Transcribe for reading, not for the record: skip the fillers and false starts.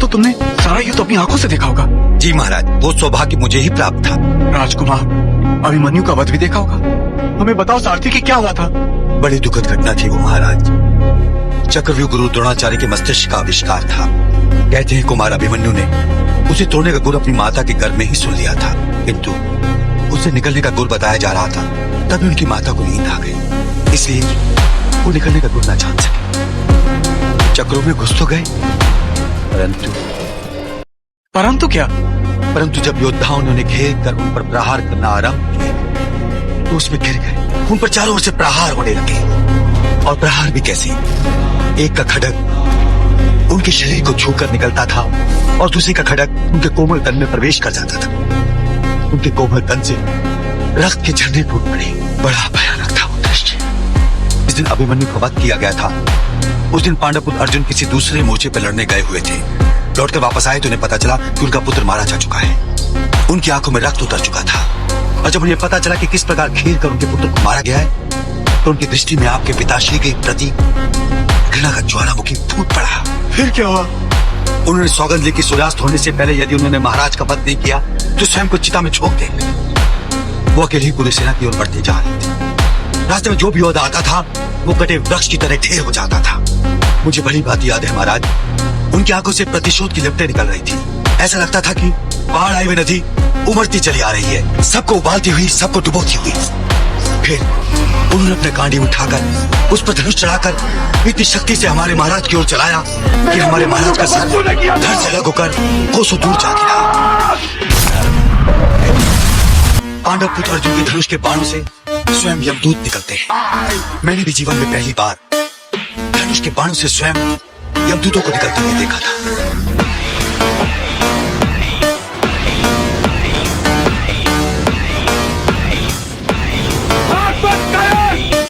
तो तुमने सारा युद्ध अपनी आंखों से देखा होगा। जी महाराज, वो सौभाग्य मुझे ही प्राप्त था। राजकुमार, अभिमन्यु का वध भी देखा होगा। हमें बताओ सारथी की क्या हुआ था। बड़ी दुखद घटना थी वो महाराज। चक्रव्यूह गुरु द्रोणाचार्य के मस्तिष्क का आविष्कार था। कहते हैं कुमार अभिमन्यु ने उसे तोड़ने का गुर अपनी माता के गर्भ में ही सुन लिया था, किंतु उसे निकलने का गुर बताया जा रहा था। तभी उनकी माता को नींद आ गई, इसलिए वो निकलने का गुर ना जान सके। चक्रों में घुस तो गए, परंतु क्या? परंतु जब योद्धाओं ने उन्हें घेर कर उन पर प्रहार करना आरंभ किया तो उसमें गिर गए। उन पर चारों ओर से प्रहार होने लगे, और प्रहार भी कैसे? एक का खड्ग उनके शरीर को छूकर निकलता था और दूसरे का खड्ग उनके कोमल तन में प्रवेश कर जाता था। उनके कोमल तन से रक्त के झरने टूट पड़े। बड़ा भयानक था वो दृश्य। जिस दिन अभिमन्यु का वध किया गया था, उस दिन पांडव पुत्र अर्जुन किसी दूसरे मोर्चे पर लड़ने गए हुए थे। लौटकर वापस आए तो उन्हें पता चला कि उनका पुत्र मारा जा चुका है। उनकी आंखों में रक्त उतर चुका था, और जब उन्हें पता चला कि किस प्रकार घेर कर उनके पुत्र को मारा गया है, तो उनकी दृष्टि में आपके पिताश्री के प्रति घृणा का ज्वालामुखी फूट पड़ा। फिर क्या हुआ? उन्होंने सौगंध ली कि सूर्यास्त होने से पहले यदि उन्होंने महाराज का वध नहीं किया तो स्वयं को चिता में झोंक देंगे। वो अकेले ही पूरी सेना की ओर बढ़ते जा रहे थे। रास्ते में जो भी योद्धा आता था वो कटे वृक्ष की तरह ढेर हो जाता था। मुझे बड़ी बात याद है महाराज, उनकी आंखों से प्रतिशोध की लपटें निकल रही थी। ऐसा लगता था कि बाढ़ आई हुई नदी उमड़ती चली आ रही है, सबको उबालती हुई, सबको डुबोती हुई। फिर उन्होंने अपने कांडी उठाकर उस पर धनुष चढ़ाकर इतनी शक्ति से हमारे महाराज की ओर चलाया कि हमारे महाराज का सर धड़ से अलग होकर कोसों दूर जा गिरा। पांडव पुत्र अर्जुन के धनुष के बाणों से स्वयं यमदूत निकलते हैं। मैंने भी जीवन में पहली बार धनुष के बाणों से स्वयं यमदूतों को निकलते हुए देखा था।